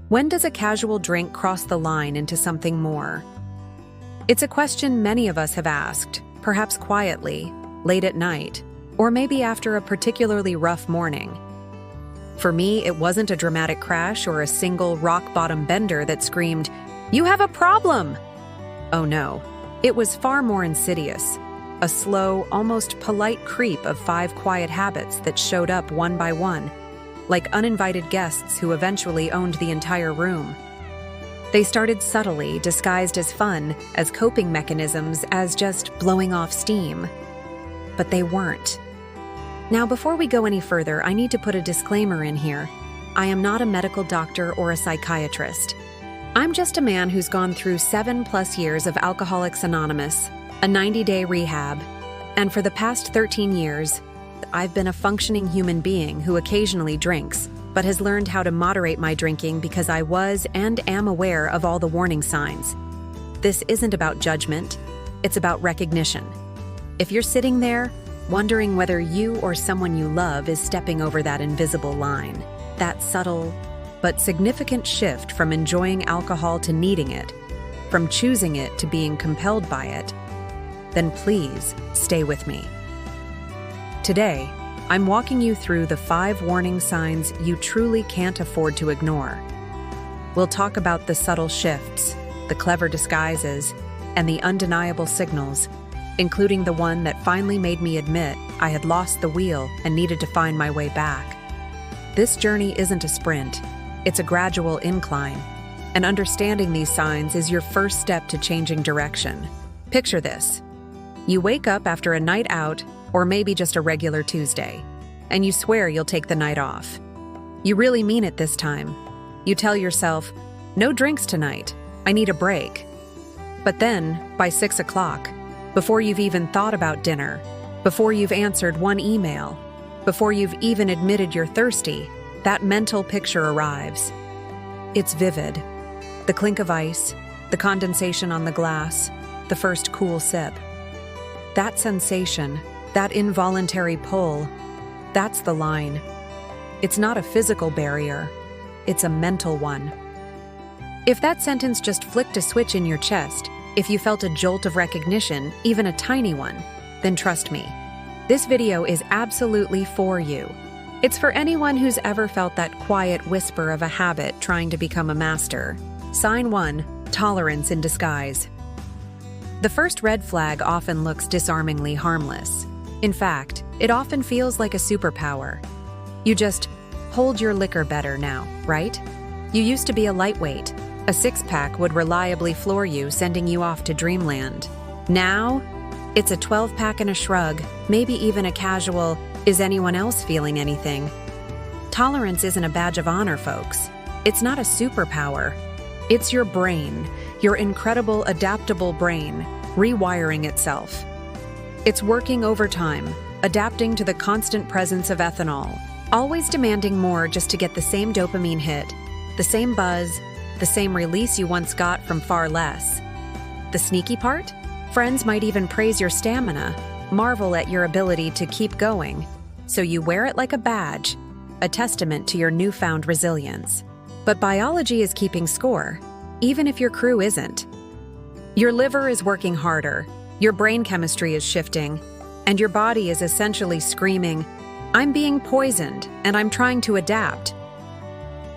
When does a casual drink cross the line into something more? It's a question many of us have asked, perhaps quietly, late at night, or maybe after a particularly rough morning. For me, it wasn't a dramatic crash or a single rock-bottom bender that screamed, "You have a problem!" Oh no, it was far more insidious. A slow, almost polite creep of 5 quiet habits that showed up one by one, like uninvited guests who eventually owned the entire room. They started subtly, disguised as fun, as coping mechanisms, as just blowing off steam. But they weren't. Now, before we go any further, I need to put a disclaimer in here. I am not a medical doctor or a psychiatrist. I'm just a man who's gone through 7+ years of Alcoholics Anonymous, a 90-day rehab, and for the past 13 years, I've been a functioning human being who occasionally drinks, but has learned how to moderate my drinking because I was and am aware of all the warning signs. This isn't about judgment, it's about recognition. If you're sitting there, wondering whether you or someone you love is stepping over that invisible line, that subtle but significant shift from enjoying alcohol to needing it, from choosing it to being compelled by it, then please stay with me. Today, I'm walking you through the 5 warning signs you truly can't afford to ignore. We'll talk about the subtle shifts, the clever disguises, and the undeniable signals, including the one that finally made me admit I had lost the wheel and needed to find my way back. This journey isn't a sprint, it's a gradual incline, and understanding these signs is your first step to changing direction. Picture this. You wake up after a night out, or maybe just a regular Tuesday, and you swear you'll take the night off. You really mean it this time. You tell yourself, "No drinks tonight, I need a break." But then, by 6 o'clock, before you've even thought about dinner, before you've answered one email, before you've even admitted you're thirsty, that mental picture arrives. It's vivid. The clink of ice, the condensation on the glass, the first cool sip. That sensation, that involuntary pull, that's the line. It's not a physical barrier, it's a mental one. If that sentence just flicked a switch in your chest, if you felt a jolt of recognition, even a tiny one, then trust me, this video is absolutely for you. It's for anyone who's ever felt that quiet whisper of a habit trying to become a master. Sign 1, tolerance in disguise. The first red flag often looks disarmingly harmless. In fact, it often feels like a superpower. You just hold your liquor better now, right? You used to be a lightweight. A 6-pack would reliably floor you, sending you off to dreamland. Now, it's a 12-pack and a shrug, maybe even a casual, "Is anyone else feeling anything?" Tolerance isn't a badge of honor, folks. It's not a superpower. It's your brain, your incredible, adaptable brain, rewiring itself. It's working overtime, adapting to the constant presence of ethanol, always demanding more just to get the same dopamine hit, the same buzz, the same release you once got from far less. The sneaky part? Friends might even praise your stamina, marvel at your ability to keep going, so you wear it like a badge, a testament to your newfound resilience. But biology is keeping score, even if your crew isn't. Your liver is working harder, your brain chemistry is shifting, and your body is essentially screaming, "I'm being poisoned, and I'm trying to adapt."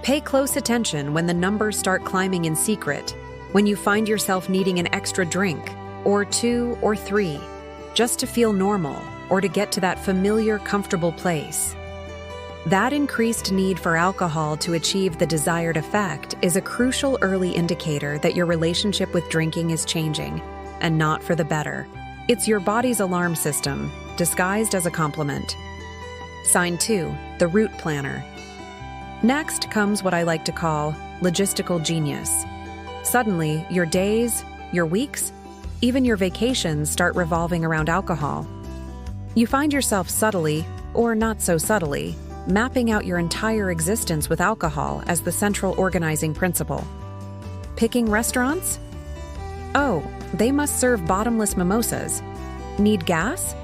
Pay close attention when the numbers start climbing in secret, when you find yourself needing an extra drink, or 2 or 3, just to feel normal, or to get to that familiar, comfortable place. That increased need for alcohol to achieve the desired effect is a crucial early indicator that your relationship with drinking is changing, and not for the better. It's your body's alarm system, disguised as a compliment. Sign 2, the route planner. Next comes what I like to call logistical genius. Suddenly, your days, your weeks, even your vacations start revolving around alcohol. You find yourself subtly, or not so subtly, mapping out your entire existence with alcohol as the central organizing principle. Picking restaurants? Oh, they must serve bottomless mimosas. Need gas?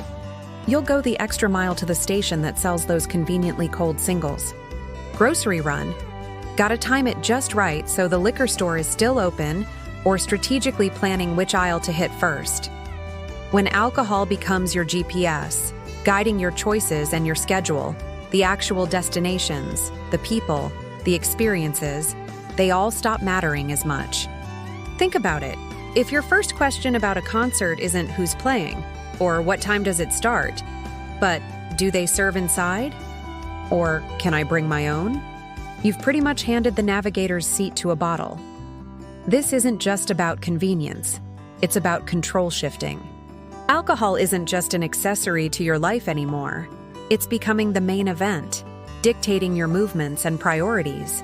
You'll go the extra mile to the station that sells those conveniently cold singles. Grocery run? Gotta time it just right so the liquor store is still open, or strategically planning which aisle to hit first. When alcohol becomes your GPS, guiding your choices and your schedule, the actual destinations, the people, the experiences, they all stop mattering as much. Think about it. If your first question about a concert isn't who's playing, or what time does it start, but do they serve inside? Or can I bring my own? You've pretty much handed the navigator's seat to a bottle. This isn't just about convenience. It's about control shifting. Alcohol isn't just an accessory to your life anymore. It's becoming the main event, dictating your movements and priorities.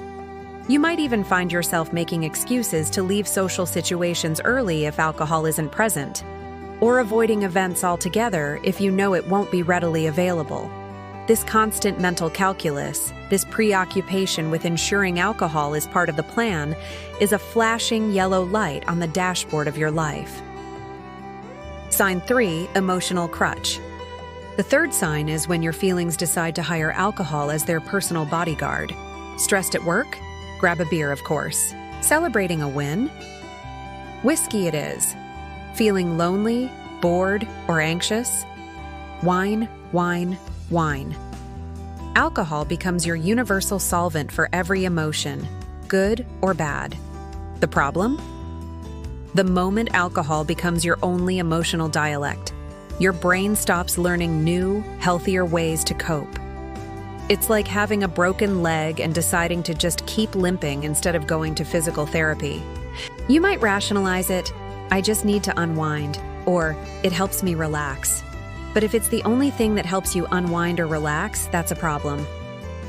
You might even find yourself making excuses to leave social situations early if alcohol isn't present, or avoiding events altogether if you know it won't be readily available. This constant mental calculus, this preoccupation with ensuring alcohol is part of the plan, is a flashing yellow light on the dashboard of your life. Sign 3, emotional crutch. The third sign is when your feelings decide to hire alcohol as their personal bodyguard. Stressed at work? Grab a beer, of course. Celebrating a win? Whiskey it is. Feeling lonely, bored, or anxious? Wine, wine, wine. Alcohol becomes your universal solvent for every emotion, good or bad. The problem? The moment alcohol becomes your only emotional dialect, your brain stops learning new, healthier ways to cope. It's like having a broken leg and deciding to just keep limping instead of going to physical therapy. You might rationalize it, I just need to unwind, or it helps me relax. But if it's the only thing that helps you unwind or relax, that's a problem.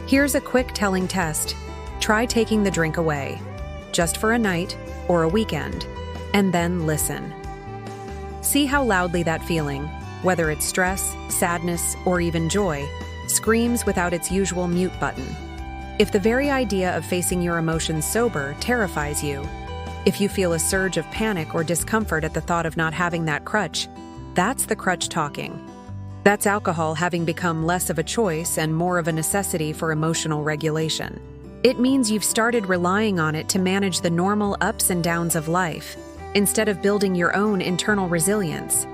Here's a quick telling test. Try taking the drink away, just for a night or a weekend, and then listen. See how loudly that feeling, whether it's stress, sadness, or even joy, screams without its usual mute button. If the very idea of facing your emotions sober terrifies you, if you feel a surge of panic or discomfort at the thought of not having that crutch, that's the crutch talking. That's alcohol having become less of a choice and more of a necessity for emotional regulation. It means you've started relying on it to manage the normal ups and downs of life, instead of building your own internal resilience.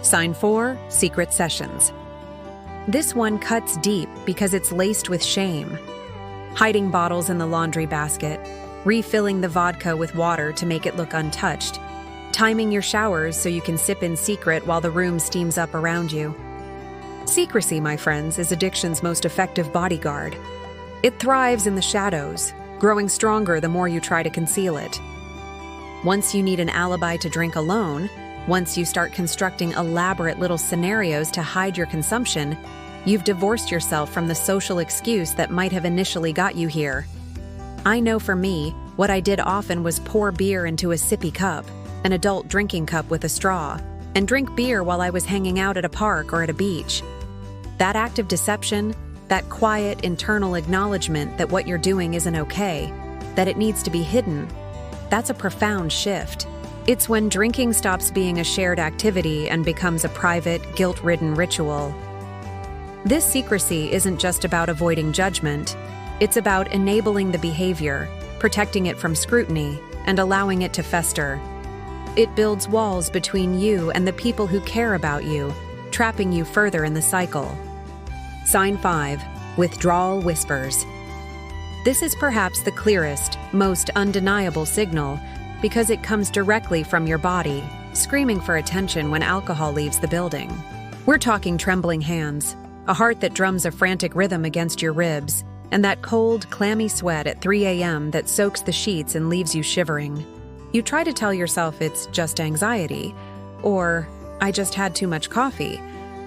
Sign 4, secret sessions. This one cuts deep because it's laced with shame. Hiding bottles in the laundry basket, refilling the vodka with water to make it look untouched, timing your showers so you can sip in secret while the room steams up around you. Secrecy, my friends, is addiction's most effective bodyguard. It thrives in the shadows, growing stronger the more you try to conceal it. Once you need an alibi to drink alone, once you start constructing elaborate little scenarios to hide your consumption, you've divorced yourself from the social excuse that might have initially got you here. I know for me, what I did often was pour beer into a sippy cup, an adult drinking cup with a straw, and drink beer while I was hanging out at a park or at a beach. That act of deception, that quiet internal acknowledgement that what you're doing isn't okay, that it needs to be hidden, that's a profound shift. It's when drinking stops being a shared activity and becomes a private, guilt-ridden ritual. This secrecy isn't just about avoiding judgment, it's about enabling the behavior, protecting it from scrutiny, and allowing it to fester. It builds walls between you and the people who care about you, trapping you further in the cycle. Sign 5, withdrawal whispers. This is perhaps the clearest, most undeniable signal because it comes directly from your body, screaming for attention when alcohol leaves the building. We're talking trembling hands, a heart that drums a frantic rhythm against your ribs, and that cold, clammy sweat at 3 a.m. that soaks the sheets and leaves you shivering. You try to tell yourself it's just anxiety, or I just had too much coffee,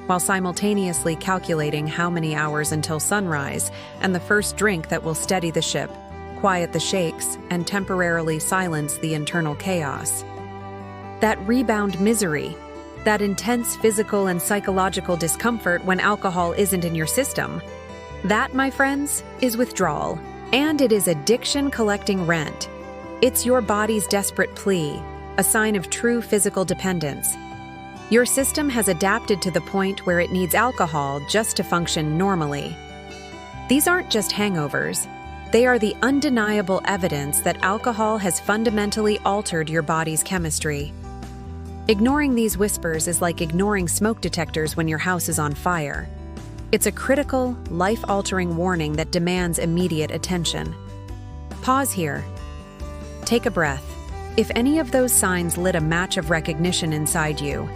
while simultaneously calculating how many hours until sunrise and the first drink that will steady the ship, quiet the shakes, and temporarily silence the internal chaos. That rebound misery, that intense physical and psychological discomfort when alcohol isn't in your system, that, my friends, is withdrawal, and it is addiction collecting rent. It's your body's desperate plea, a sign of true physical dependence. Your system has adapted to the point where it needs alcohol just to function normally. These aren't just hangovers. They are the undeniable evidence that alcohol has fundamentally altered your body's chemistry. Ignoring these whispers is like ignoring smoke detectors when your house is on fire. It's a critical, life-altering warning that demands immediate attention. Pause here. Take a breath. If any of those signs lit a match of recognition inside you,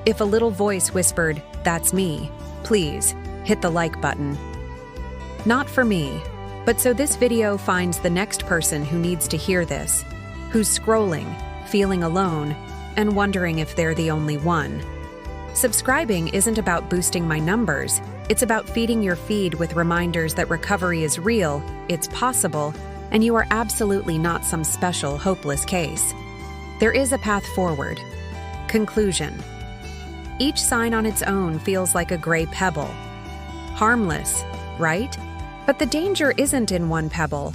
if a little voice whispered, "That's me," please hit the like button. Not for me, but so this video finds the next person who needs to hear this, who's scrolling, feeling alone, and wondering if they're the only one. Subscribing isn't about boosting my numbers, it's about feeding your feed with reminders that recovery is real, it's possible, and you are absolutely not some special, hopeless case. There is a path forward. Conclusion. Each sign on its own feels like a gray pebble. Harmless, right? But the danger isn't in one pebble.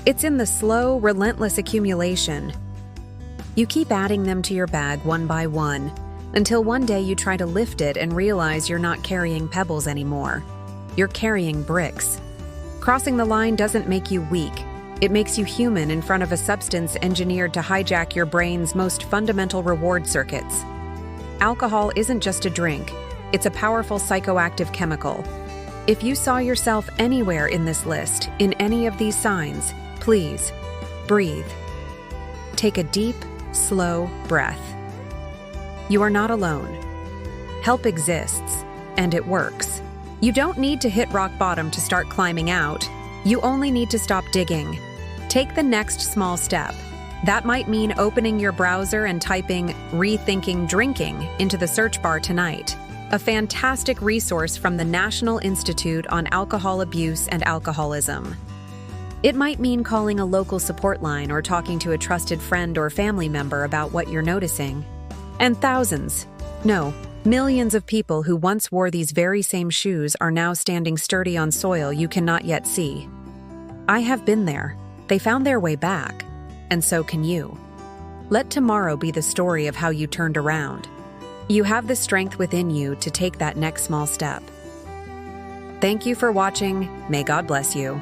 It's in the slow, relentless accumulation. You keep adding them to your bag one by one, until one day you try to lift it and realize you're not carrying pebbles anymore. You're carrying bricks. Crossing the line doesn't make you weak. It makes you human in front of a substance engineered to hijack your brain's most fundamental reward circuits. Alcohol isn't just a drink. It's a powerful psychoactive chemical. If you saw yourself anywhere in this list, in any of these signs, please breathe. Take a deep, slow breath. You are not alone. Help exists, and it works. You don't need to hit rock bottom to start climbing out. You only need to stop digging. Take the next small step. That might mean opening your browser and typing "rethinking drinking" into the search bar tonight. A fantastic resource from the National Institute on Alcohol Abuse and Alcoholism. It might mean calling a local support line or talking to a trusted friend or family member about what you're noticing. And thousands, no, millions of people who once wore these very same shoes are now standing sturdy on soil you cannot yet see. I have been there. They found their way back, and so can you. Let tomorrow be the story of how you turned around. You have the strength within you to take that next small step. Thank you for watching. May God bless you.